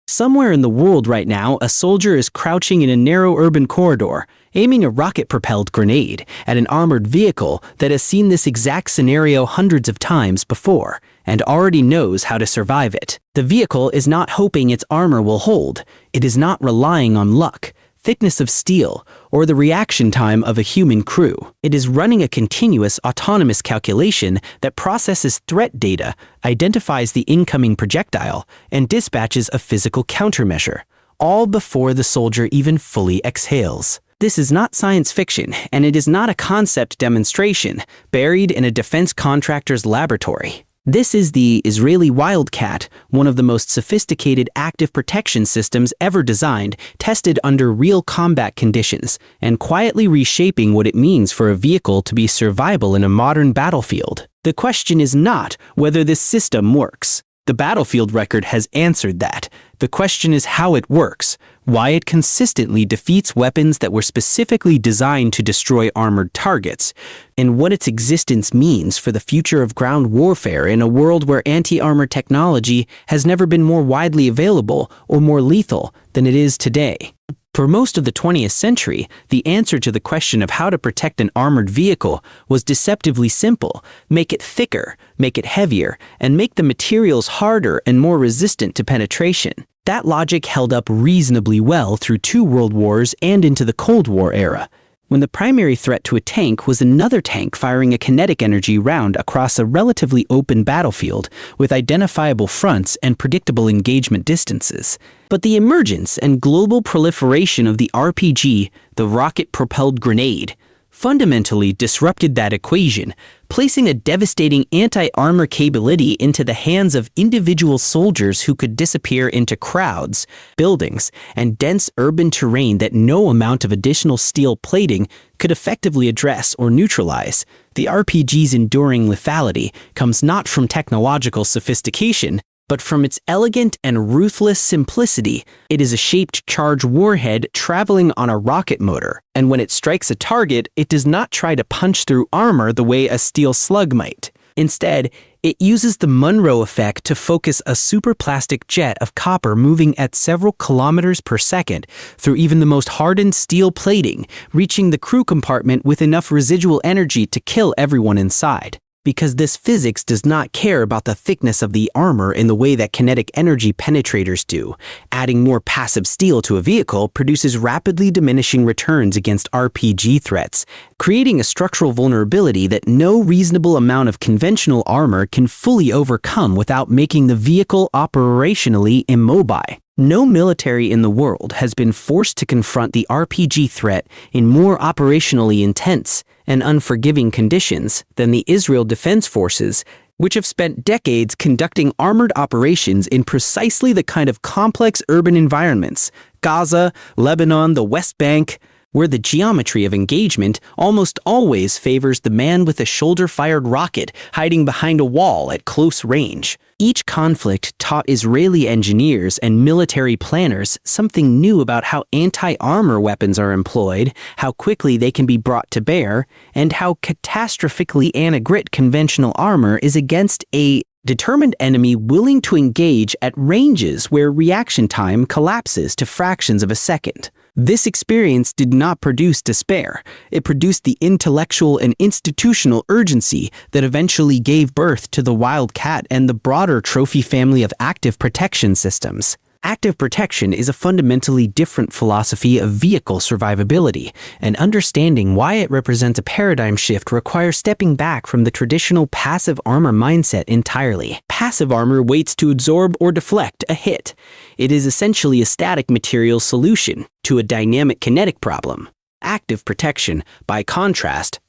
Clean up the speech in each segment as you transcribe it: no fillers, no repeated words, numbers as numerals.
Somewhere in the world right now, a soldier is crouching in a narrow urban corridor, aiming a rocket-propelled grenade at an armored vehicle that has seen this exact scenario hundreds of times before and already knows how to survive it. The vehicle is not hoping its armor will hold. It is not relying on luck, thickness of steel, or the reaction time of a human crew. It is running a continuous autonomous calculation that processes threat data, identifies the incoming projectile, and dispatches a physical countermeasure, all before the soldier even fully exhales. This is not science fiction, and it is not a concept demonstration buried in a defense contractor's laboratory. This is the Israeli Wildcat, one of the most sophisticated active protection systems ever designed, tested under real combat conditions, and quietly reshaping what it means for a vehicle to be survivable in a modern battlefield. The question is not whether this system works. The battlefield record has answered that. The question is how it works, why it consistently defeats weapons that were specifically designed to destroy armored targets, and what its existence means for the future of ground warfare in a world where anti-armor technology has never been more widely available or more lethal than it is today. For most of the 20th century, the answer to the question of how to protect an armored vehicle was deceptively simple: make it thicker, make it heavier, and make the materials harder and more resistant to penetration. That logic held up reasonably well through 2 world wars and into the Cold War era, when the primary threat to a tank was another tank firing a kinetic energy round across a relatively open battlefield with identifiable fronts and predictable engagement distances. But the emergence and global proliferation of the RPG, the rocket-propelled grenade, fundamentally disrupted that equation, placing a devastating anti-armor capability into the hands of individual soldiers who could disappear into crowds, buildings, and dense urban terrain that no amount of additional steel plating could effectively address or neutralize. The RPG's enduring lethality comes not from technological sophistication, but from its elegant and ruthless simplicity. It is a shaped charge warhead traveling on a rocket motor, and when it strikes a target, it does not try to punch through armor the way a steel slug might. Instead, it uses the Monroe effect to focus a superplastic jet of copper moving at several kilometers per second through even the most hardened steel plating, reaching the crew compartment with enough residual energy to kill everyone inside. Because this physics does not care about the thickness of the armor in the way that kinetic energy penetrators do. Adding more passive steel to a vehicle produces rapidly diminishing returns against RPG threats, creating a structural vulnerability that no reasonable amount of conventional armor can fully overcome without making the vehicle operationally immobile. No military in the world has been forced to confront the RPG threat in more operationally intense and unforgiving conditions than the Israel Defense Forces, which have spent decades conducting armored operations in precisely the kind of complex urban environments, Gaza, Lebanon, the West Bank, where the geometry of engagement almost always favors the man with a shoulder-fired rocket hiding behind a wall at close range. Each conflict taught Israeli engineers and military planners something new about how anti-armor weapons are employed, how quickly they can be brought to bear, and how catastrophically anagrit conventional armor is against a determined enemy willing to engage at ranges where reaction time collapses to fractions of a second. This experience did not produce despair. It produced the intellectual and institutional urgency that eventually gave birth to the Wildcat and the broader trophy family of active protection systems. Active protection is a fundamentally different philosophy of vehicle survivability, and understanding why it represents a paradigm shift requires stepping back from the traditional passive armor mindset entirely. Passive armor waits to absorb or deflect a hit. It is essentially a static material solution to a dynamic kinetic problem. Active protection, by contrast,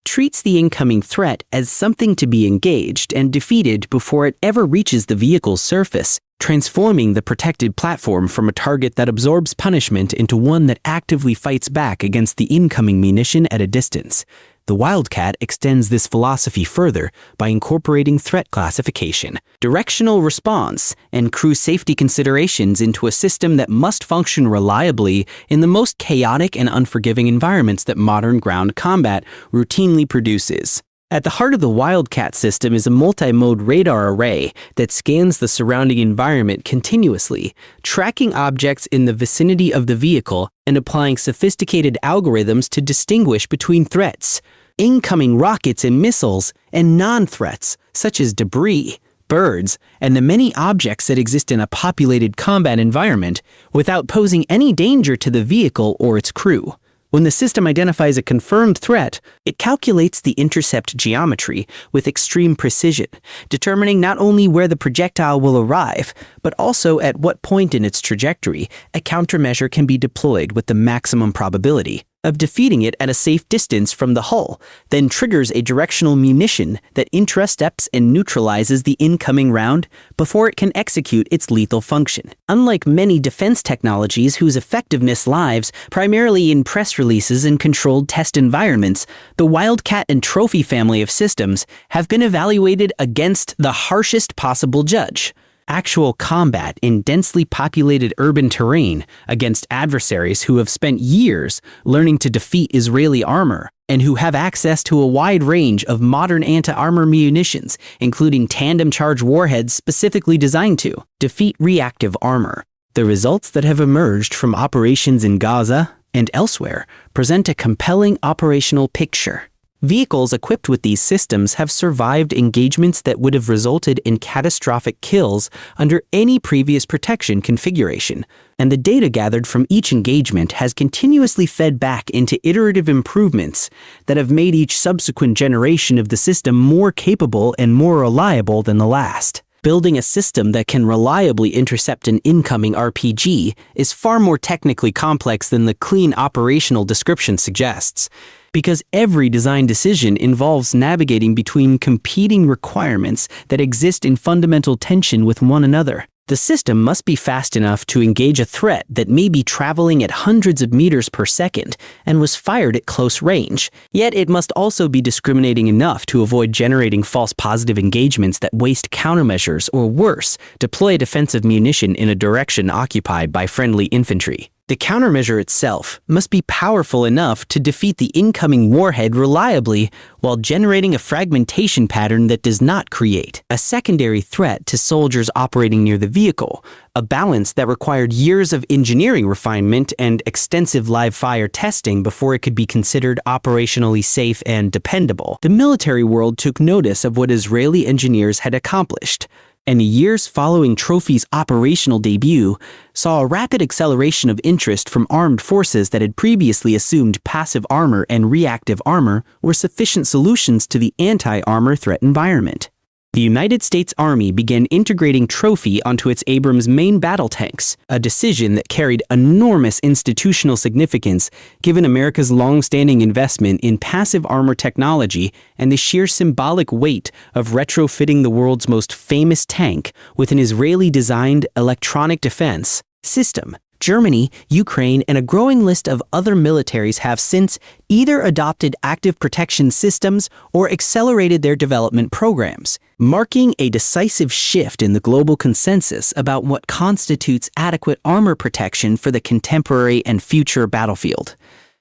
treats the incoming threat as something to be engaged and defeated before it ever reaches the vehicle's surface, transforming the protected platform from a target that absorbs punishment into one that actively fights back against the incoming munition at a distance. The Wildcat extends this philosophy further by incorporating threat classification, directional response, and crew safety considerations into a system that must function reliably in the most chaotic and unforgiving environments that modern ground combat routinely produces. At the heart of the Wildcat system is a multi-mode radar array that scans the surrounding environment continuously, tracking objects in the vicinity of the vehicle and applying sophisticated algorithms to distinguish between threats, incoming rockets and missiles, and non-threats, such as debris, birds, and the many objects that exist in a populated combat environment without posing any danger to the vehicle or its crew. When the system identifies a confirmed threat, it calculates the intercept geometry with extreme precision, determining not only where the projectile will arrive, but also at what point in its trajectory a countermeasure can be deployed with the maximum probability of defeating it at a safe distance from the hull, then triggers a directional munition that intercepts and neutralizes the incoming round before it can execute its lethal function. Unlike many defense technologies whose effectiveness lies primarily in press releases and controlled test environments, the Wildcat and Trophy family of systems have been evaluated against the harshest possible judge: actual combat in densely populated urban terrain against adversaries who have spent years learning to defeat Israeli armor and who have access to a wide range of modern anti-armor munitions, including tandem-charge warheads specifically designed to defeat reactive armor. The results that have emerged from operations in Gaza and elsewhere present a compelling operational picture. Vehicles equipped with these systems have survived engagements that would have resulted in catastrophic kills under any previous protection configuration, and the data gathered from each engagement has continuously fed back into iterative improvements that have made each subsequent generation of the system more capable and more reliable than the last. Building a system that can reliably intercept an incoming RPG is far more technically complex than the clean operational description suggests, because every design decision involves navigating between competing requirements that exist in fundamental tension with one another. The system must be fast enough to engage a threat that may be traveling at hundreds of meters per second and was fired at close range, yet it must also be discriminating enough to avoid generating false positive engagements that waste countermeasures or worse, deploy defensive munition in a direction occupied by friendly infantry. The countermeasure itself must be powerful enough to defeat the incoming warhead reliably while generating a fragmentation pattern that does not create a secondary threat to soldiers operating near the vehicle, a balance that required years of engineering refinement and extensive live-fire testing before it could be considered operationally safe and dependable. The military world took notice of what Israeli engineers had accomplished, and the years following Trophy's operational debut saw a rapid acceleration of interest from armed forces that had previously assumed passive armor and reactive armor were sufficient solutions to the anti-armor threat environment. The United States Army began integrating Trophy onto its Abrams main battle tanks, a decision that carried enormous institutional significance given America's long-standing investment in passive armor technology and the sheer symbolic weight of retrofitting the world's most famous tank with an Israeli-designed electronic defense system. Germany, Ukraine, and a growing list of other militaries have since either adopted active protection systems or accelerated their development programs, marking a decisive shift in the global consensus about what constitutes adequate armor protection for the contemporary and future battlefield.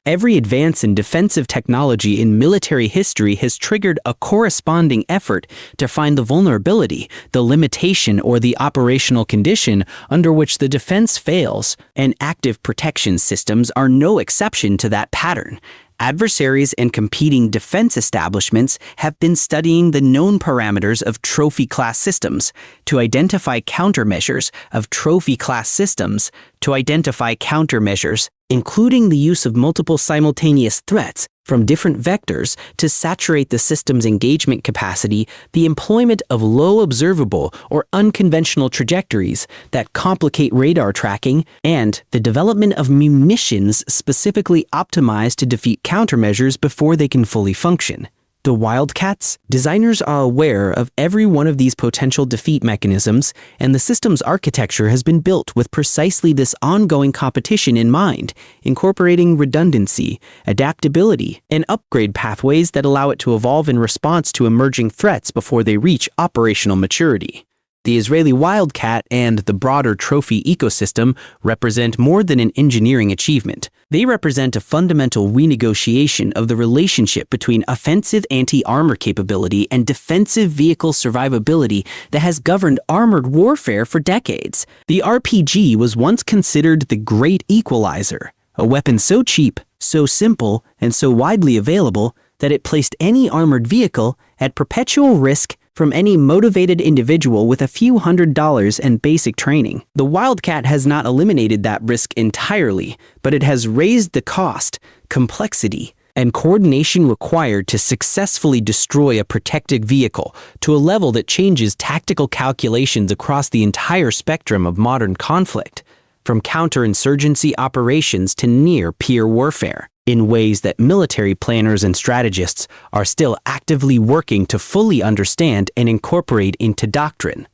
Every advance in defensive technology in military history has triggered a corresponding effort to find the vulnerability, the limitation, or the operational condition under which the defense fails, and active protection systems are no exception to that pattern. Adversaries and competing defense establishments have been studying the known parameters of Trophy-class systems to identify countermeasures of Trophy-class systems to identify countermeasures, including the use of multiple simultaneous threats from different vectors to saturate the system's engagement capacity, the employment of low observable or unconventional trajectories that complicate radar tracking, and the development of munitions specifically optimized to defeat countermeasures before they can fully function. The Wildcats, designers are aware of every one of these potential defeat mechanisms, and the system's architecture has been built with precisely this ongoing competition in mind, incorporating redundancy, adaptability, and upgrade pathways that allow it to evolve in response to emerging threats before they reach operational maturity. The Israeli Wildcat and the broader Trophy ecosystem represent more than an engineering achievement. They represent a fundamental renegotiation of the relationship between offensive anti-armor capability and defensive vehicle survivability that has governed armored warfare for decades. The RPG was once considered the great equalizer, a weapon so cheap, so simple, and so widely available that it placed any armored vehicle at perpetual risk from any motivated individual with a few $100s and basic training. The Wildcat has not eliminated that risk entirely, but it has raised the cost, complexity, and coordination required to successfully destroy a protected vehicle to a level that changes tactical calculations across the entire spectrum of modern conflict, from counterinsurgency operations to near-peer warfare, in ways that military planners and strategists are still actively working to fully understand and incorporate into doctrine.